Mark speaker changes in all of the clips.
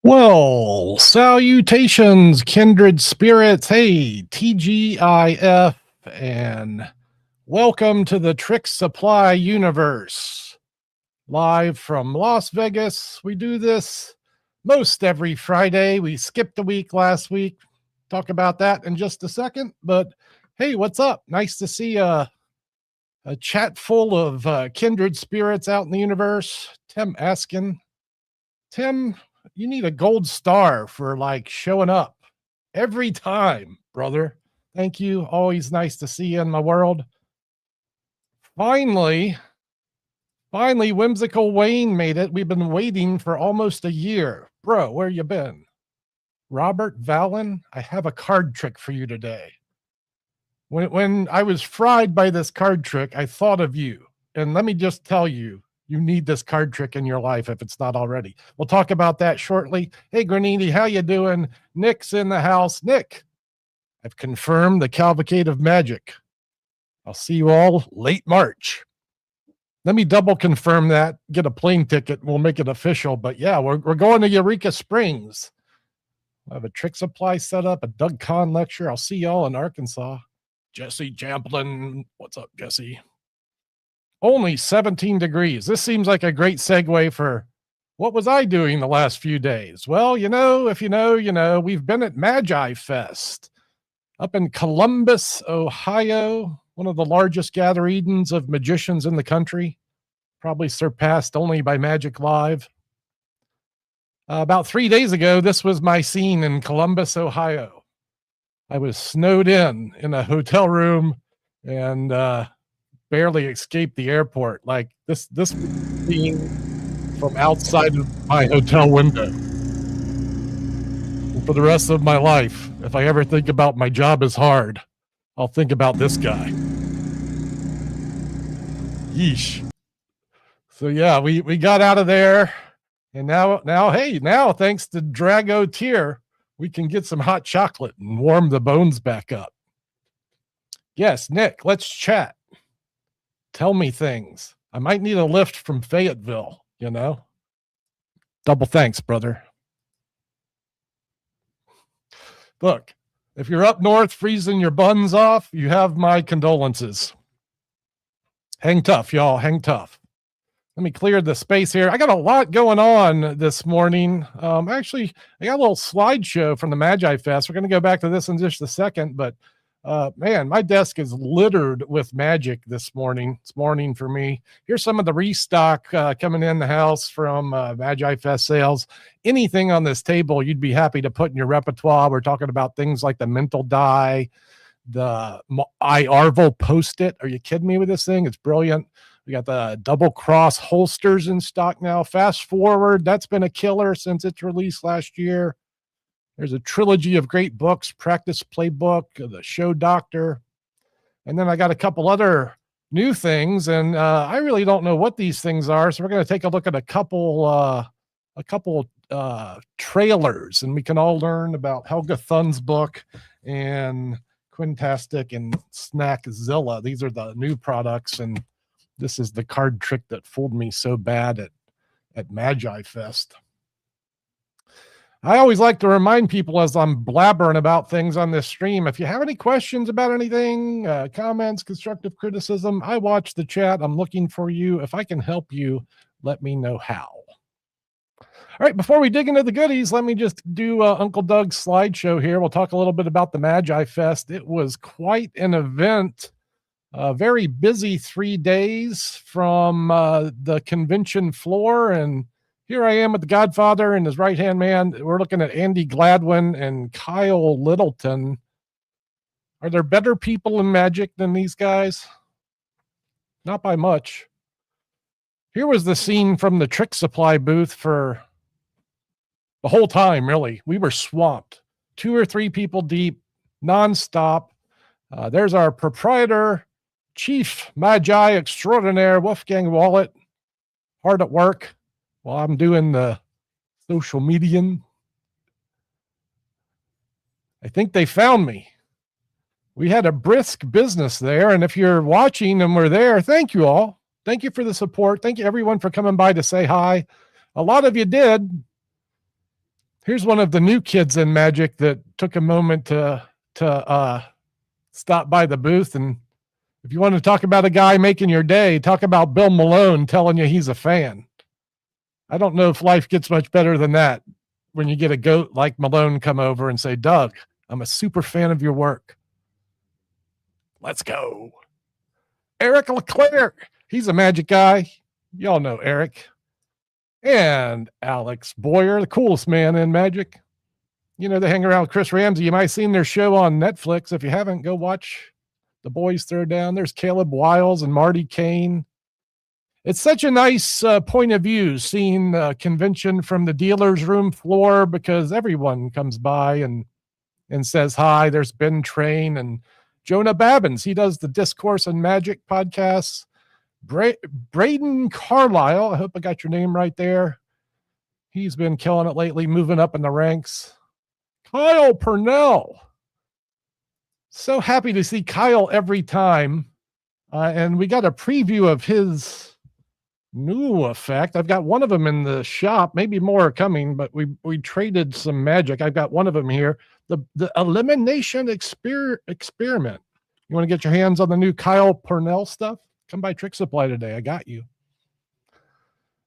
Speaker 1: Well, salutations, kindred spirits. Hey, TGIF, and welcome to the Tricksupply universe. Live from Las Vegas. We do this most every Friday. We skipped a week last week. Talk about that in just a second. But hey, what's up? Nice to see a chat full of kindred spirits out in the universe. Tim asking. Tim, you need a gold star for like showing up every time, brother. Thank you. Always nice to see you in my world. Finally, Whimsical Wayne made it. We've been waiting for almost a year. Bro, where you been? Robert Valen, I have a card trick for you today. When I was fried by this card trick, I thought of you. And let me just tell you, you need this card trick in your life if it's not already. We'll talk about that shortly. Hey, Granini, how you doing? Nick's in the house. Nick, I've confirmed the Cavalcade of Magic. I'll see you all late March. Let me double confirm that, get a plane ticket, and we'll make it official. But yeah, we're going to Eureka Springs. I have a Tricksupply set up, a Doug Conn lecture. I'll see y'all in Arkansas. Jesse Champlin. What's up, Jesse? Only 17 degrees. This seems like a great segue for what was I doing the last few days? Well, you know, if you know, you know, we've been at Magi Fest up in Columbus, Ohio, one of the largest gatherings of magicians in the country, probably surpassed only by Magic Live. About 3 days ago, this was my scene in Columbus, Ohio. I was snowed in a hotel room and barely escaped the airport. Like this scene from outside of my hotel window. And for the rest of my life, if I ever think about my job is hard, I'll think about this guy. Yeesh. So yeah, we got out of there, and now hey, now thanks to Drago Tier, we can get some hot chocolate and warm the bones back up. Yes, Nick, let's chat. Tell me things. I might need a lift from Fayetteville, you know? Double thanks, brother. Look, if you're up north freezing your buns off, you have my condolences. Hang tough, y'all. Hang tough. Let me clear the space here. I got a lot going on this morning. Actually, I got a little slideshow from the Magi Fest. We're going to go back to this in just a second, but man, my desk is littered with magic this morning. It's morning for me. Here's some of the restock coming in the house from Magi Fest sales. Anything on this table you'd be happy to put in your repertoire. We're talking about things like the mental die, the Arvel Post-it. Are you kidding me with this thing? It's brilliant. We got the double cross holsters in stock now. Fast forward, that's been a killer since its release last year. There's a trilogy of great books, Practice Playbook, The Show Doctor. And then I got a couple other new things, and I really don't know what these things are. So we're going to take a look at a couple trailers, and we can all learn about Helga Thun's book and Quintastic and Snackzilla. These are the new products, and this is the card trick that fooled me so bad at Magi Fest. I always like to remind people as I'm blabbering about things on this stream, if you have any questions about anything, comments, constructive criticism, I watch the chat. I'm looking for you. If I can help you, let me know how. All right, before we dig into the goodies, let me just do Uncle Doug's slideshow here. We'll talk a little bit about the Magi Fest. It was quite an event. Very busy 3 days from the convention floor, and here I am with the Godfather and his right-hand man. We're looking at Andy Gladwin and Kyle Littleton. Are there better people in magic than these guys? Not by much. Here was the scene from the Tricksupply booth for the whole time, really. We were swamped. 2 or 3 people deep, nonstop. There's our proprietor, Chief Magi Extraordinaire, Wolfgang Wallet, hard at work while I'm doing the social media. I think they found me. We had a brisk business there, and if you're watching and we're there, thank you all. Thank you for the support. Thank you, everyone, for coming by to say hi. A lot of you did. Here's one of the new kids in Magic that took a moment to stop by the booth. And if you want to talk about a guy making your day, talk about Bill Malone telling you he's a fan. I don't know if life gets much better than that when you get a goat like Malone come over and say, Doug, I'm a super fan of your work. Let's go. Eric Leclerc. He's a Magic guy. Y'all know Eric. And Alex Boyer, the coolest man in Magic. You know, they hang around with Chris Ramsey. You might have seen their show on Netflix. If you haven't, go watch The Boys Throw Down. There's Caleb Wiles and Marty Kane. It's such a nice point of view seeing the convention from the dealer's room floor, because everyone comes by and says hi. There's Ben Train and Jonah Babbins. He does the Discourse and Magic podcasts. Braden Carlisle. I hope I got your name right there. He's been killing it lately, moving up in the ranks. Kyle Purnell. So happy to see Kyle every time. And we got a preview of his new effect. I've got one of them in the shop, maybe more are coming, but we traded some Magic. I've got one of them here. The Elimination Experiment. You want to get your hands on the new Kyle Purnell stuff? Come by Tricksupply today. I got you.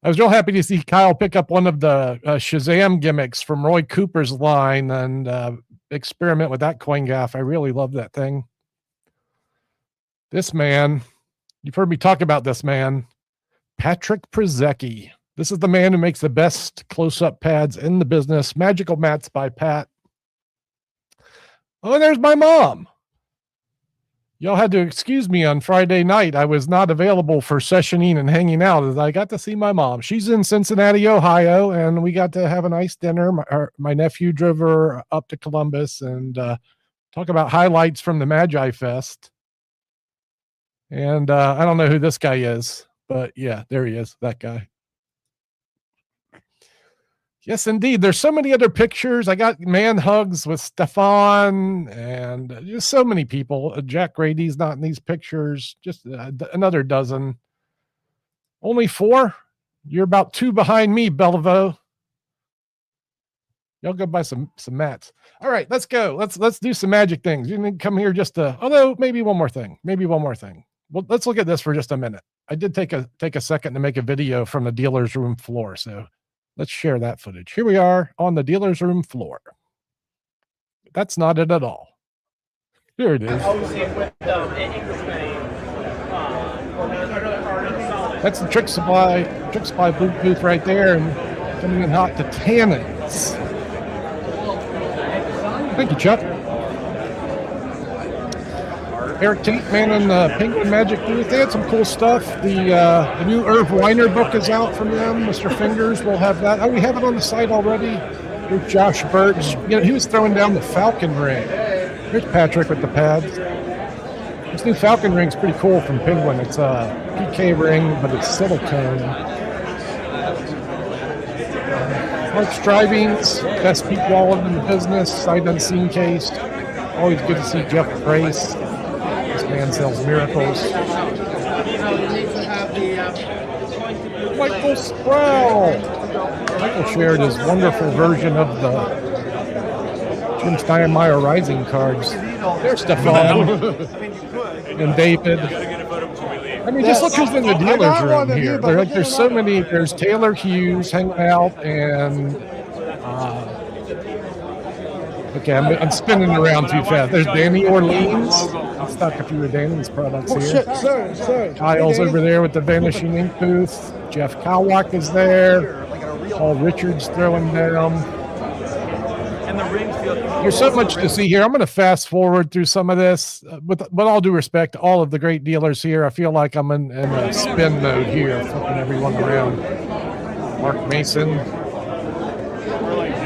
Speaker 1: I was real happy to see Kyle pick up one of the Shazam gimmicks from Roy Cooper's line and experiment with that coin gaff. I really love that thing. This man, you've heard me talk about this man, Patrick Przecki. This is the man who makes the best close-up pads in the business. Magical Mats by Pat. Oh, there's my mom. Y'all had to excuse me on Friday night. I was not available for sessioning and hanging out as I got to see my mom. She's in Cincinnati, Ohio, and we got to have a nice dinner. My nephew drove her up to Columbus and talk about highlights from the Magi Fest. And I don't know who this guy is, but yeah, there he is, that guy. Yes, indeed. There's so many other pictures. I got man hugs with Stefan and just so many people. Jack Grady's not in these pictures. Just another dozen. Only 4? You're about 2 behind me, Bellevue. Y'all go buy some mats. All right, let's go. Let's do some Magic things. You can come here just to, although maybe one more thing. Well, let's look at this for just a minute. I did take a second to make a video from the dealer's room floor, so let's share that footage. Here we are on the dealer's room floor. That's not it at all. Here it is. That's the Tricksupply booth right there, and coming in hot to Tannins. Thank you, Chuck. Eric Tate, man in the Penguin Magic booth. They had some cool stuff. The new Irv Weiner book is out from them. Mr. Fingers will have that. Oh, we have it on the site already. Here's Josh Birch. You know, he was throwing down the Falcon ring. Here's Patrick with the pads. This new Falcon ring's pretty cool from Penguin. It's a PK ring, but it's silicone. Mark Strivings, best peak wallet in the business, sight unseen case. Always good to see Jeff Grace. This man sells miracles. Michael Sproul. Michael shared his wonderful version of the Jim Steinmeier Rising cards. There's Stefan and David. I mean, just look who's in the dealer's room here. There's so many. There's Taylor Hughes hanging out, and okay, I'm spinning around too fast. There's Danny Orleans. Let's talk a few of Danny's products here. Sorry. Kyle's over there with the Vanishing Ink booth. Jeff Kowak is there. Paul Richards throwing down. There's so much to see here. I'm going to fast forward through some of this. With all due respect to all of the great dealers here, I feel like I'm in a spin mode here, flipping everyone around. Mark Mason,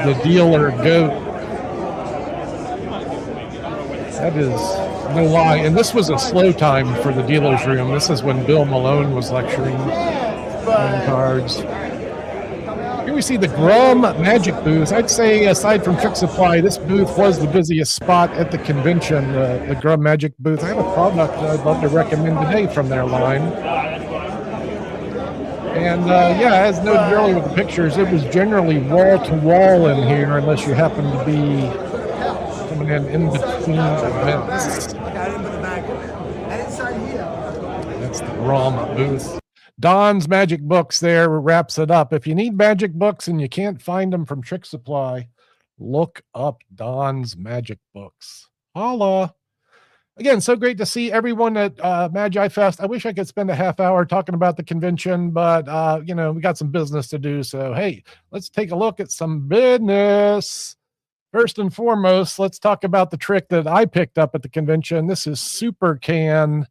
Speaker 1: the dealer goat. That is no lie. And this was a slow time for the dealer's room. This is when Bill Malone was lecturing on cards. Here we see the Grum Magic booth. I'd say, aside from Tricksupply, this booth was the busiest spot at the convention, the Grum Magic booth. I have a product that I'd love to recommend today from their line. And yeah, as noted earlier with the pictures, it was generally wall to wall in here, unless you happen to be coming in between events. That's the Rama booth. Don's Magic Books there wraps it up. If you need magic books and you can't find them from Tricksupply, look up Don's Magic Books. Holla. Again, so great to see everyone at Magi Fest. I wish I could spend a half hour talking about the convention, but you know, we got some business to do. So hey, let's take a look at some business. First and foremost, let's talk about the trick that I picked up at the convention. This is Super Can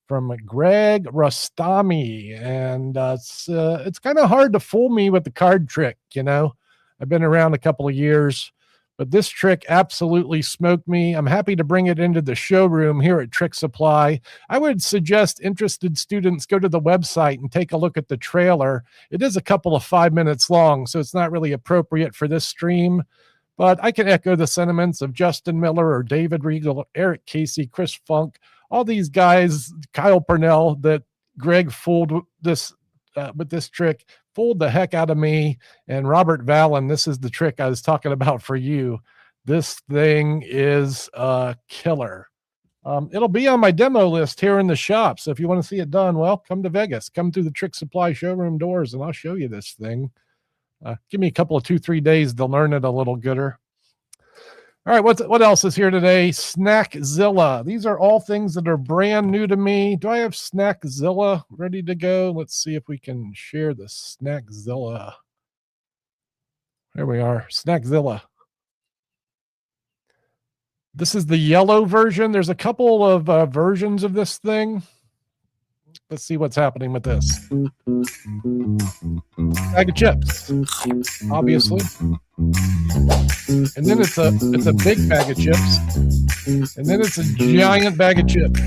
Speaker 1: from Greg Rostami, and it's kind of hard to fool me with the card trick. You know, I've been around a couple of years, but this trick absolutely smoked me. I'm happy to bring it into the showroom here at Tricksupply. I would suggest interested students go to the website and take a look at the trailer. It is a couple of 5 minutes long, so it's not really appropriate for this stream. But I can echo the sentiments of Justin Miller or David Regal, Eric Casey, Chris Funk, all these guys, Kyle Purnell, that Greg fooled this with this trick, fooled the heck out of me. And Robert Vallon, this is the trick I was talking about for you. This thing is a killer. It'll be on my demo list here in the shop. So if you want to see it done, well, come to Vegas, come through the Tricksupply showroom doors, and I'll show you this thing. Give me a couple of 2-3 days to learn it a little gooder. All right, what else is here today? Snackzilla. These are all things that are brand new to me. Do I have Snackzilla ready to go? Let's see if we can share the Snackzilla. There we are, Snackzilla. This is the yellow version. There's a couple of versions of this thing. Let's see what's happening with this. Bag of chips, obviously. And then it's a big bag of chips. And then it's a giant bag of chips.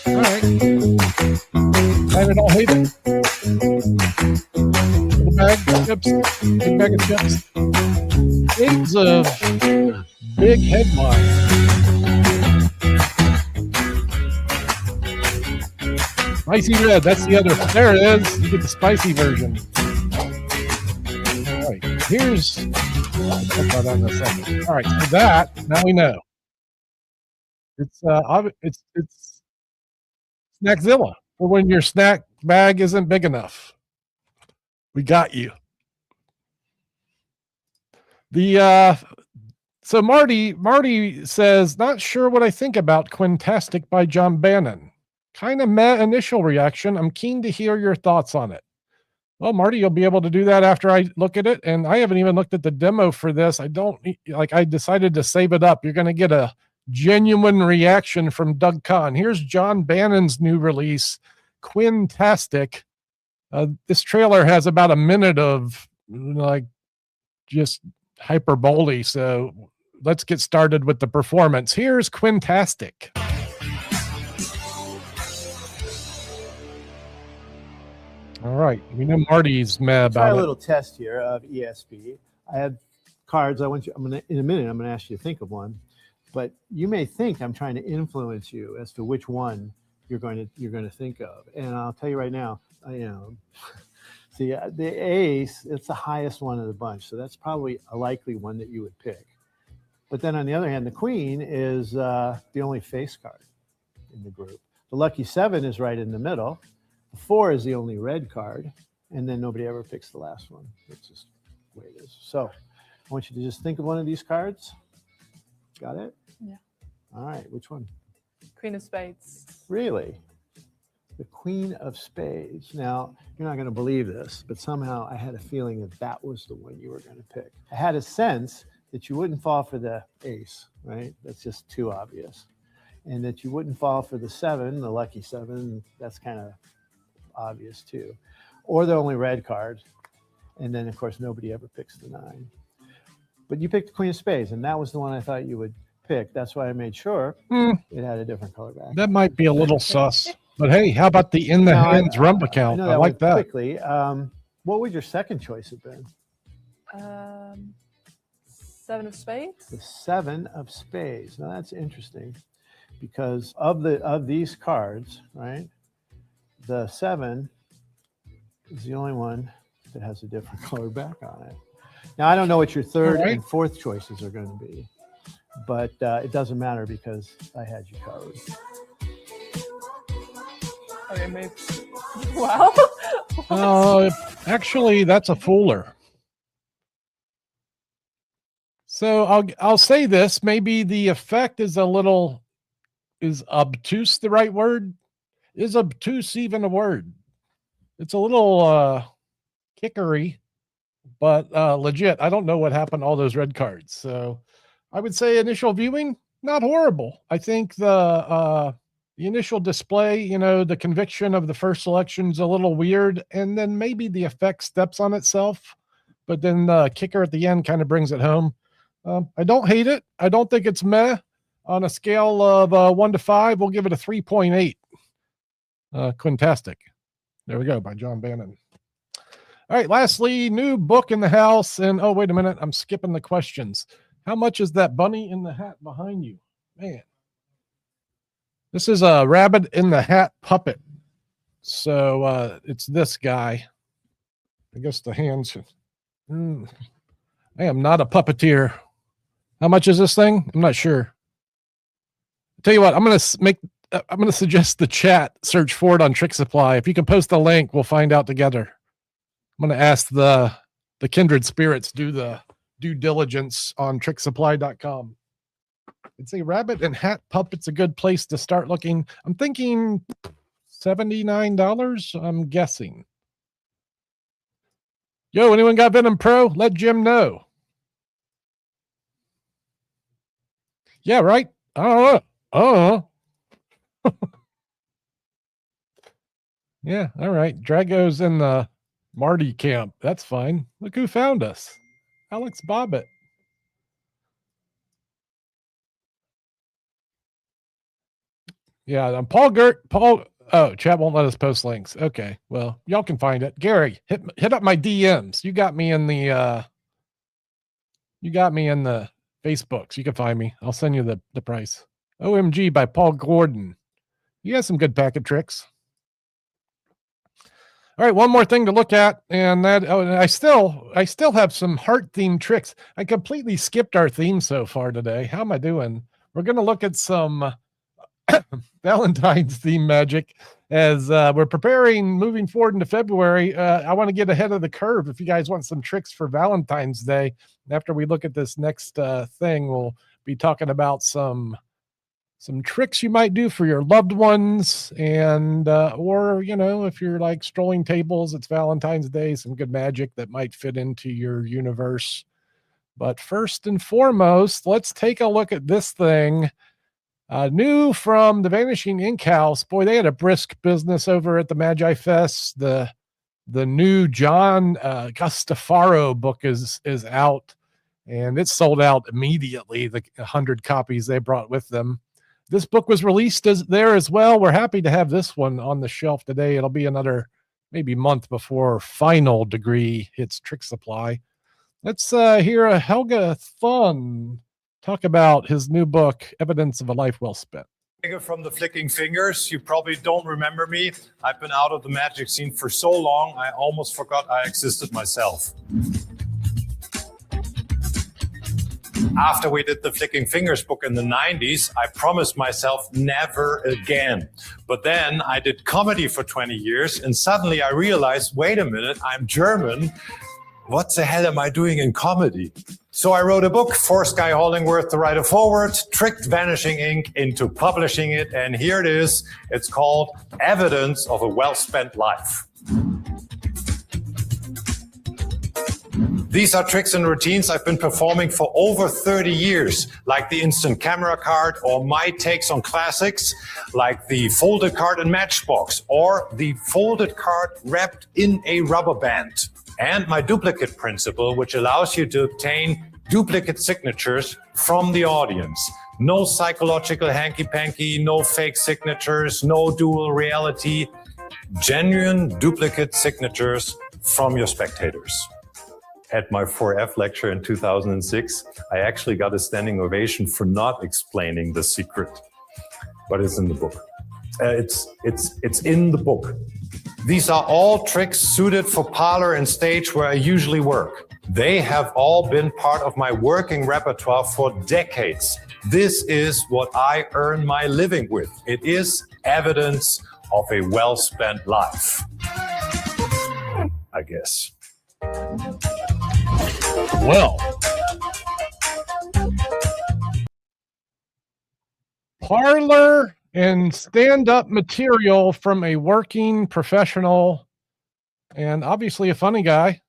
Speaker 1: All right. I don't hate it. Little bag of chips, big bag of chips. Eggs of big headlines. Spicy red, that's the other. There it is. You get the spicy version. All right, here's. I'll put that on in a second. All right, so that now we know. It's Snackzilla for when your snack bag isn't big enough. We got you. So Marty says, not sure what I think about Quintastic by John Bannon. Kind of meh initial reaction. I'm keen to hear your thoughts on it. Well, Marty, you'll be able to do that after I look at it. And I haven't even looked at the demo for this. I decided to save it up. You're going to get a genuine reaction from Doug Conn. Here's John Bannon's new release, Quintastic. This trailer has about a minute of just hyperbole. So let's get started with the performance. Here's Quintastic. All right, we know Marty's mad about
Speaker 2: Try
Speaker 1: it.
Speaker 2: A little test here of ESP. I have cards. In a minute. I'm gonna ask you to think of one, but you may think I'm trying to influence you as to which one you're going to think of. And I'll tell you right now, see the ace. It's the highest one of the bunch, so that's probably a likely one that you would pick. But then on the other hand, the queen is the only face card in the group. The lucky 7 is right in the middle. 4 is the only red card, and then nobody ever picks the last one. It's just the way it is. So I want you to just think of one of these cards. Got it?
Speaker 3: Yeah.
Speaker 2: All right, which one?
Speaker 3: Queen of Spades.
Speaker 2: Really? The Queen of Spades. Now, you're not going to believe this, but somehow I had a feeling that that was the one you were going to pick. I had a sense that you wouldn't fall for the ace, right? That's just too obvious. And that you wouldn't fall for the 7, the lucky 7. That's kind of obvious too, or the only red card, and then of course nobody ever picks the 9. But you picked the Queen of Spades, and that was the one I thought you would pick. That's why I made sure it had a different color back.
Speaker 1: That might be a little sus, but hey, how about the in the hands rump account? I like that.
Speaker 2: Quickly, what would your second choice have been?
Speaker 3: 7 of Spades.
Speaker 2: The 7 of Spades. Now that's interesting, because of these cards, right? The 7 is the only one that has a different color back on it. Now, I don't know what your third and fourth choices are going to be, but it doesn't matter because I had you covered.
Speaker 3: Okay, maybe. Wow.
Speaker 1: Actually, that's a fooler. So I'll say this. Maybe the effect is is obtuse the right word? Is obtuse even a word? It's a little kickery, but legit. I don't know what happened to all those red cards. So I would say initial viewing, not horrible. I think the initial display, the conviction of the first selection is a little weird, and then maybe the effect steps on itself, but then the kicker at the end kind of brings it home. I don't hate it. I don't think it's meh. On a scale of 1 to 5, we'll give it a 3.8. Quintastic. There we go, by John Bannon. All right, lastly, new book in the house. And oh, wait a minute, I'm skipping the questions. How much is that bunny in the hat behind you? Man. This is a rabbit in the hat puppet. So it's this guy. I guess the hands. I am not a puppeteer. How much is this thing? I'm not sure. I'll tell you what, I'm going to suggest the chat search for it on Tricksupply. If you can post the link, we'll find out together. I'm going to ask the kindred spirits do the due diligence on tricksupply.com. I'd say rabbit and hat puppet's a good place to start looking. I'm thinking $79, I'm guessing. Yo, anyone got Venom Pro? Let Jim know. Yeah, right? I don't know. Yeah, all right. Drago's in the Marty camp. That's fine. Look who found us. Alex Bobbitt. Yeah, oh, chat won't let us post links. Okay, well, y'all can find it. Gary, hit up my DMs. You got me in the Facebooks. You can find me. I'll send you the price. OMG by Paul Gordon. He has some good packet tricks. All right, one more thing to look at, and I still have some heart themed tricks. I completely skipped our theme so far today. How am I doing? We're going to look at some Valentine's theme magic as we're preparing moving forward into February. I want to get ahead of the curve. If you guys want some tricks for Valentine's Day, after we look at this next thing, we'll be talking about some tricks you might do for your loved ones, and or if you're like strolling tables, it's Valentine's Day, some good magic that might fit into your universe. But first and foremost, let's take a look at this thing. New from the Vanishing Ink House. Boy, they had a brisk business over at the Magi Fest. The new John Gustafaro book is out, and it's sold out immediately. The 100 copies they brought with them. This book was released there as well. We're happy to have this one on the shelf today. It'll be another maybe month before Final Degree hits Tricksupply. Let's hear a Helga Thun talk about his new book, Evidence of a Life Well Spent.
Speaker 4: From the Flicking Fingers. You probably don't remember me. I've been out of the magic scene for so long, I almost forgot I existed myself. After we did the Flicking Fingers book in the 90s, I promised myself never again. But then I did comedy for 20 years, and suddenly I realized, wait a minute, I'm German. What the hell am I doing in comedy? So I wrote a book, forced Guy Hollingworth to write a foreword, tricked Vanishing Ink into publishing it, and here it is. It's called Evidence of a Well-Spent Life. These are tricks and routines I've been performing for over 30 years, like the instant camera card or my takes on classics, like the folded card in Matchbox or the folded card wrapped in a rubber band. And my duplicate principle, which allows you to obtain duplicate signatures from the audience. No psychological hanky-panky, no fake signatures, no dual reality, genuine duplicate signatures from your spectators. At my 4F lecture in 2006, I actually got a standing ovation for not explaining the secret, but it's in the book. It's in the book. These are all tricks suited for parlor and stage where I usually work. They have all been part of my working repertoire for decades. This is what I earn my living with. It is evidence of a well-spent life, I guess.
Speaker 1: Well, parlor and stand-up material from a working professional and obviously a funny guy.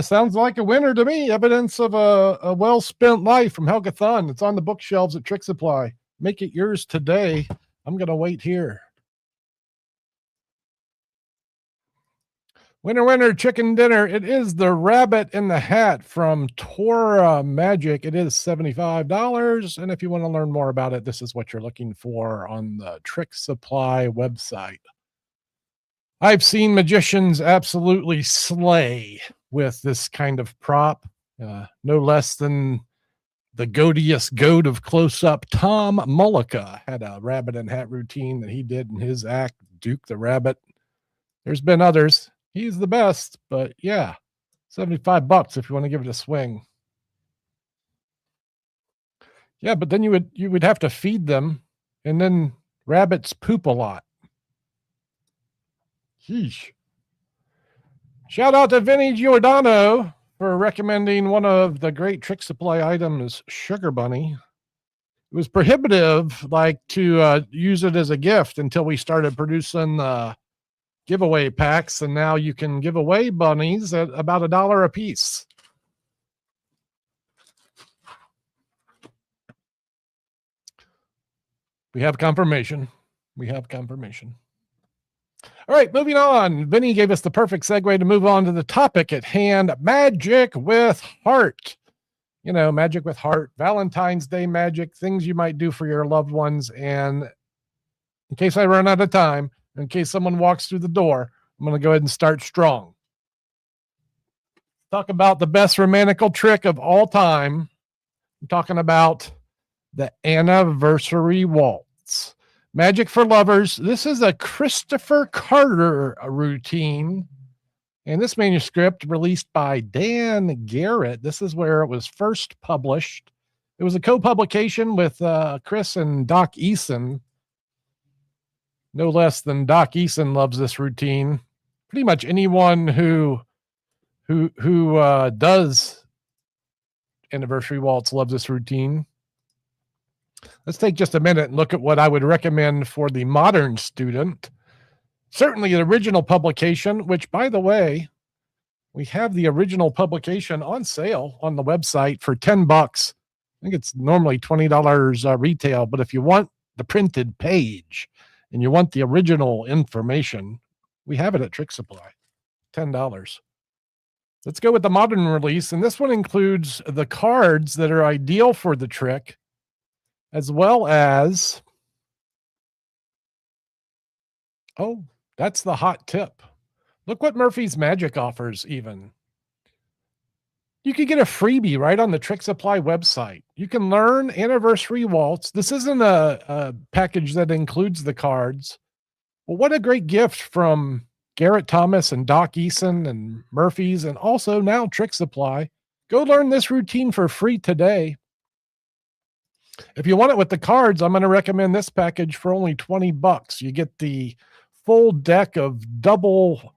Speaker 1: Sounds like a winner to me. Evidence of a well-spent life from Helga Thun. It's on the bookshelves at Tricksupply. Make it yours today. I'm going to wait here. Winner, winner, chicken dinner. It is the rabbit in the hat from Torah Magic. It is $75. And if you want to learn more about it, this is what you're looking for on the Tricksupply website. I've seen magicians absolutely slay with this kind of prop. No less than the goatiest goat of close-up, Tom Mullica, had a rabbit and hat routine that he did in his act, Duke the Rabbit. There's been others. He's the best, but yeah, $75 if you want to give it a swing. Yeah, but then you would have to feed them, and then rabbits poop a lot. Sheesh. Shout out to Vinny Giordano for recommending one of the great Tricksupply items, Sugar Bunny. It was prohibitive, like, to use it as a gift until we started producing giveaway packs, and now you can give away bunnies at about $1 a piece. We have confirmation. We have confirmation. All right, moving on. Vinny gave us the perfect segue to move on to the topic at hand, magic with heart. You know, magic with heart, Valentine's Day magic, things you might do for your loved ones. And in case I run out of time, in case someone walks through the door, I'm going to go ahead and start strong. Talk about the best romantical trick of all time. I'm talking about the anniversary waltz. Magic for lovers. This is a Christopher Carter routine. And this manuscript released by Dan Garrett. This is where it was first published. It was a co-publication with Chris and Doc Eason. No less than Doc Eason loves this routine. Pretty much anyone who does anniversary waltz loves this routine. Let's take just a minute and look at what I would recommend for the modern student. Certainly the original publication, which, by the way, we have the original publication on sale on the website for $10. I think it's normally $20 retail, but if you want the printed page and you want the original information, we have it at Tricksupply, $10. Let's go with the modern release, and this one includes the cards that are ideal for the trick, as well as, oh, that's the hot tip. Look what Murphy's Magic offers even. You could get a freebie right on the Tricksupply website. You can learn Anniversary Waltz. This isn't a package that includes the cards. Well, what a great gift from Garrett Thomas and Doc Eason and Murphy's, and also now Tricksupply. Go learn this routine for free today. If you want it with the cards, I'm going to recommend this package for only $20. You get the full deck of double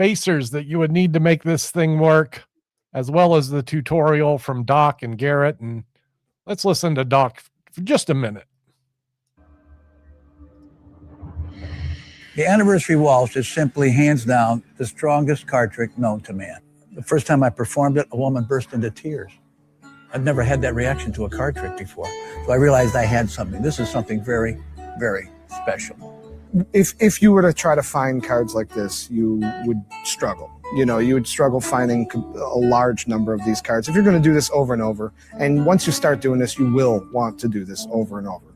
Speaker 1: facers that you would need to make this thing work, as well as the tutorial from Doc and Garrett. And let's listen to Doc for just a minute.
Speaker 5: The Anniversary Waltz is simply, hands down, the strongest card trick known to man. The first time I performed it, a woman burst into tears. I'd never had that reaction to a card trick before. So I realized I had something. This is something very, very special.
Speaker 6: If you were to try to find cards like this, you would struggle. You know, you would struggle finding a large number of these cards. If you're going to do this over and over, and once you start doing this, you will want to do this over and over.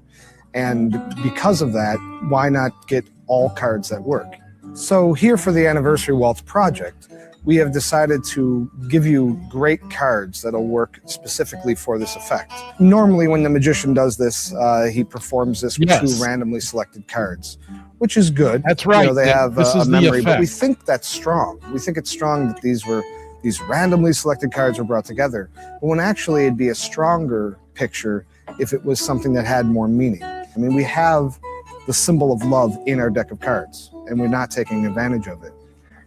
Speaker 6: And because of that, why not get all cards that work? So here for the Anniversary Waltz project, we have decided to give you great cards that'll work specifically for this effect. Normally when the magician does this, he performs this with
Speaker 1: Yes.
Speaker 6: 2 randomly selected cards, which is good.
Speaker 1: That's right.
Speaker 6: You know, they have
Speaker 1: This
Speaker 6: a
Speaker 1: is the
Speaker 6: memory, but we
Speaker 1: effect.
Speaker 6: think that's strong. We think it's strong that these randomly selected cards were brought together, but when actually it'd be a stronger picture if it was something that had more meaning. I mean, we have the symbol of love in our deck of cards, and we're not taking advantage of it.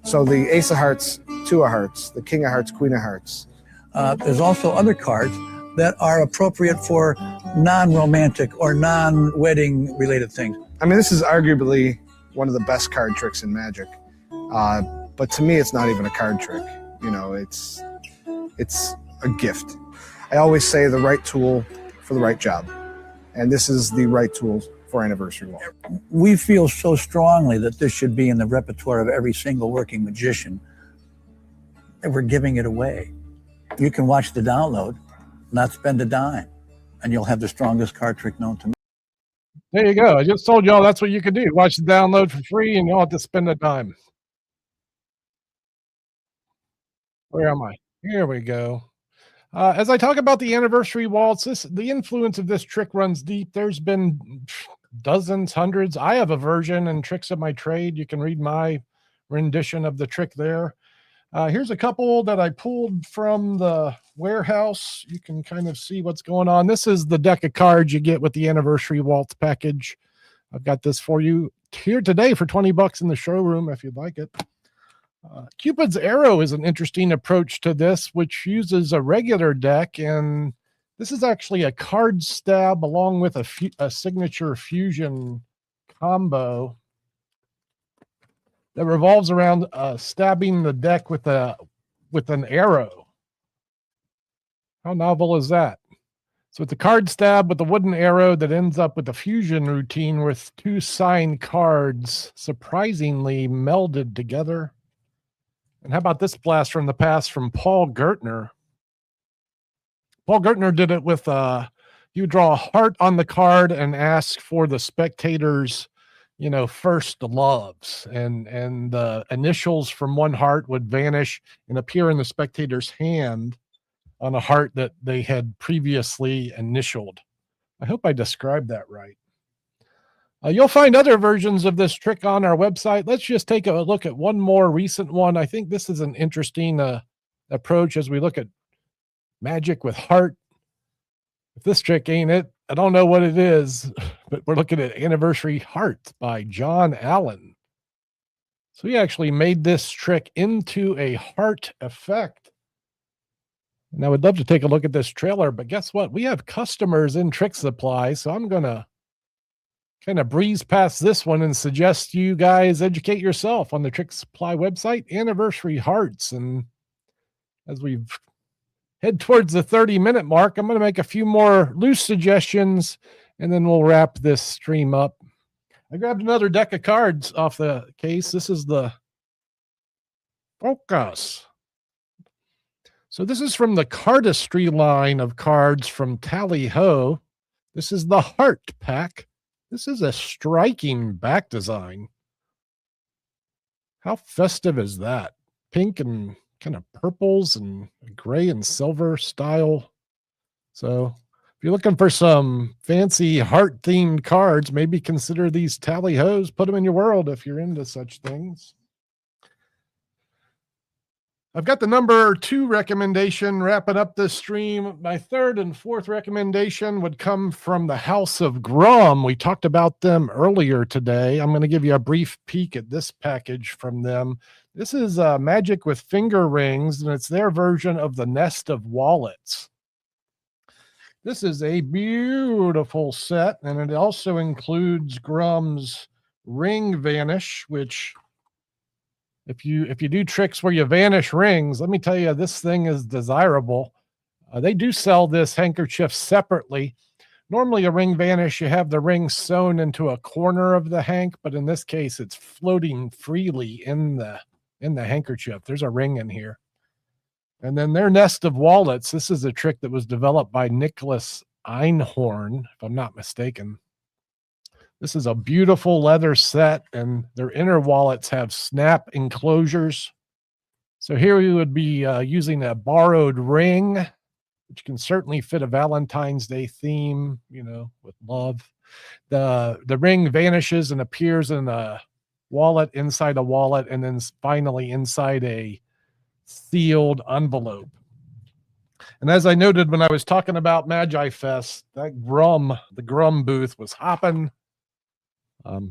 Speaker 6: So the Ace of Hearts, 2 of Hearts, the King of Hearts, Queen of Hearts.
Speaker 5: There's also other cards that are appropriate for non-romantic or non-wedding related things.
Speaker 6: I mean, this is arguably one of the best card tricks in Magic, but to me, it's not even a card trick. You know, it's a gift. I always say the right tool for the right job, and this is the right tool for Anniversary Waltz.
Speaker 5: We feel so strongly that this should be in the repertoire of every single working magician that we're giving it away. You can watch the download, not spend a dime, and you'll have the strongest card trick known to man.
Speaker 1: There you go. I just told y'all that's what you can do. Watch the download for free and you don't have to spend a dime. Where am I? Here we go. As I talk about the Anniversary Waltz, the influence of this trick runs deep. There's been dozens, hundreds. I have a version in Tricks of My Trade. You can read my rendition of the trick there. Here's a couple that I pulled from the warehouse. You can kind of see what's going on. This is the deck of cards you get with the Anniversary Waltz package. I've got this for you here today for $20 in the showroom if you'd like it. Cupid's Arrow is an interesting approach to this, which uses a regular deck, and this is actually a card stab along with a signature fusion combo that revolves around stabbing the deck with an arrow. How novel is that? So it's a card stab with a wooden arrow that ends up with a fusion routine with 2 signed cards surprisingly melded together. And how about this blast from the past from Paul Gertner? Paul Gertner did it with you draw a heart on the card and ask for the spectators, first loves, and the initials from one heart would vanish and appear in the spectator's hand on a heart that they had previously initialed. I hope I described that right. You'll find other versions of this trick on our website. Let's just take a look at one more recent one. I think this is an interesting approach as we look at magic with heart. If this trick ain't it, I don't know what it is, but we're looking at Anniversary Heart by John Allen. So he actually made this trick into a heart effect. And I would love to take a look at this trailer, but guess what? We have customers in Tricksupply, so I'm going to kind of breeze past this one and suggest you guys educate yourself on the Tricksupply website, Anniversary Hearts. And as we head towards the 30-minute mark, I'm going to make a few more loose suggestions, and then we'll wrap this stream up. I grabbed another deck of cards off the case. This is the Focus. So this is from the Cardistry line of cards from Tally Ho. This is the Heart Pack. This is a striking back design. How festive is that? Pink and kind of purples and gray and silver style. So if you're looking for some fancy heart-themed cards, maybe consider these Tally Ho's. Put them in your world if you're into such things. I've got the number 2 recommendation wrapping up this stream. My 3rd and 4th recommendation would come from the House of Grum. We talked about them earlier today. I'm going to give you a brief peek at this package from them. This is Magic with Finger Rings, and it's their version of the Nest of Wallets. This is a beautiful set, and it also includes Grum's Ring Vanish, which if you do tricks where you vanish rings, let me tell you, this thing is desirable. They do sell this handkerchief separately. Normally a ring vanish, you have the ring sewn into a corner of the hank, but in this case, it's floating freely in the handkerchief. There's a ring in here. And then their Nest of Wallets. This is a trick that was developed by Nicholas Einhorn, if I'm not mistaken. This is a beautiful leather set, and their inner wallets have snap enclosures. So here we would be using a borrowed ring, which can certainly fit a Valentine's Day theme, you know, with love. The ring vanishes and appears in a wallet inside a wallet, and then finally inside a sealed envelope. And as I noted when I was talking about Magi Fest, that the Grum booth was hopping.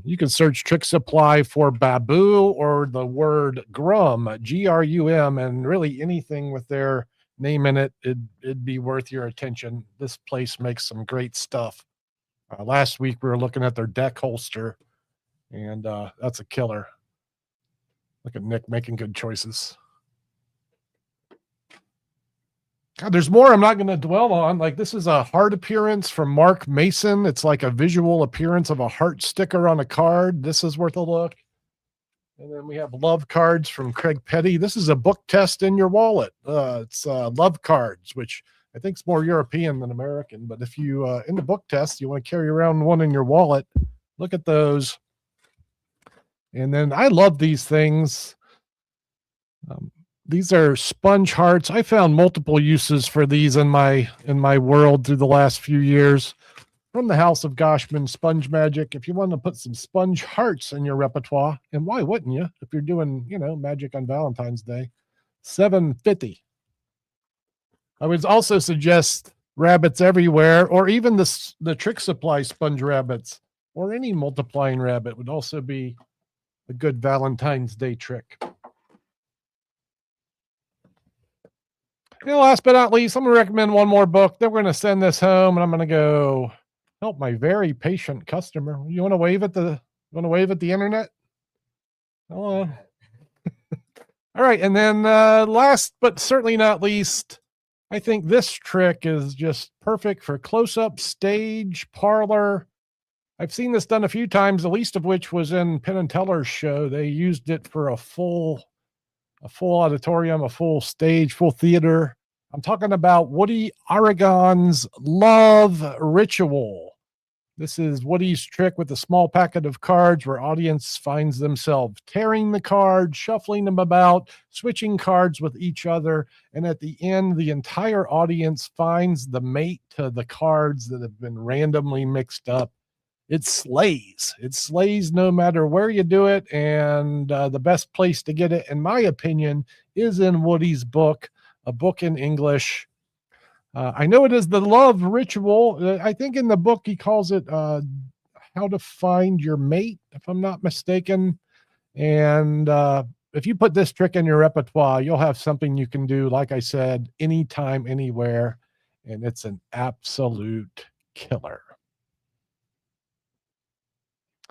Speaker 1: You can search Tricksupply for Babu or the word Grum, Grum, and really anything with their name in it, it'd be worth your attention. This place makes some great stuff. Last week we were looking at their deck holster, and that's a killer. Look at Nick making good choices. God, there's more I'm not going to dwell on. Like, this is a heart appearance from Mark Mason. It's like a visual appearance of a heart sticker on a card. This is worth a look. And then we have love cards from Craig Petty. This is a book test in your wallet. It's love cards, which I think is more European than American. But if you, in the book test, you want to carry around one in your wallet, look at those. And then I love these things. These are sponge hearts. I found multiple uses for these in my world through the last few years. From the House of Goshman Sponge Magic. If you want to put some sponge hearts in your repertoire, and why wouldn't you if you're doing, you know, magic on Valentine's Day? $7.50. I would also suggest rabbits everywhere, or even the Tricksupply sponge rabbits, or any multiplying rabbit would also be a good Valentine's Day trick. You know, last but not least, I'm going to recommend one more book. Then we're going to send this home, and I'm going to go help my very patient customer. You want to wave at the internet? Hello. All right, and then last but certainly not least, I think this trick is just perfect for close-up, stage, parlor. I've seen this done a few times, the least of which was in Penn and Teller's show. They used it for a full auditorium, a full stage, full theater. I'm talking about Woody Aragon's Love Ritual. This is Woody's trick with a small packet of cards where audience finds themselves tearing the cards, shuffling them about, switching cards with each other, and at the end, the entire audience finds the mate to the cards that have been randomly mixed up. It slays. It slays no matter where you do it, and the best place to get it, in my opinion, is in Woody's book, a book in English. I know it is the Love Ritual. I think in the book he calls it How to Find Your Mate, if I'm not mistaken. And if you put this trick in your repertoire, you'll have something you can do, like I said, anytime, anywhere, and it's an absolute killer.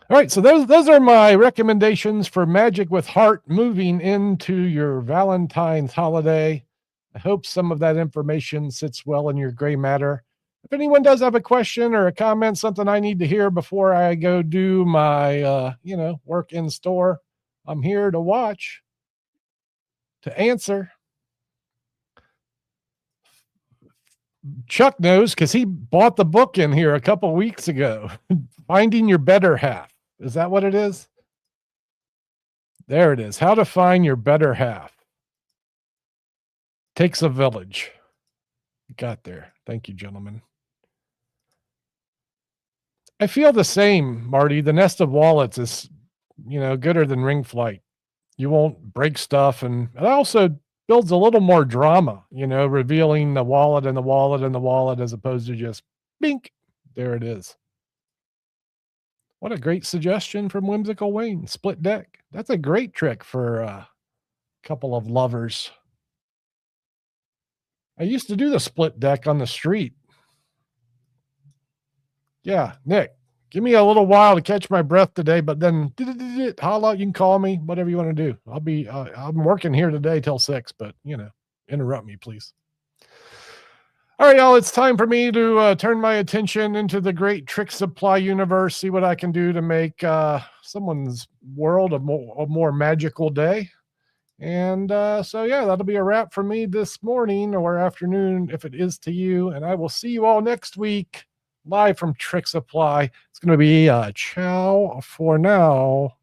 Speaker 1: All right, so those are my recommendations for Magic with Heart moving into your Valentine's holiday. I hope some of that information sits well in your gray matter. If anyone does have a question or a comment, something I need to hear before I go do my, work in store, I'm here to watch, to answer. Chuck knows because he bought the book in here a couple weeks ago. Finding Your Better Half. Is that what it is? There it is. How to Find Your Better Half. Takes a village. Got there. Thank you, gentlemen. I feel the same, Marty. The Nest of Wallets is, gooder than Ring Flight. You won't break stuff. And it also builds a little more drama, revealing the wallet and the wallet and the wallet as opposed to just bink. There it is. What a great suggestion from Whimsical Wayne. Split deck. That's a great trick for a couple of lovers. I used to do the split deck on the street. Yeah, Nick, give me a little while to catch my breath today, but then holla, you can call me, whatever you want to do. I'm working here today till 6, but interrupt me, please. All right, y'all, it's time for me to turn my attention into the great Tricksupply universe, see what I can do to make someone's world a more magical day. And that'll be a wrap for me this morning or afternoon if it is to you. And I will see you all next week live from Tricksupply. It's going to be ciao for now.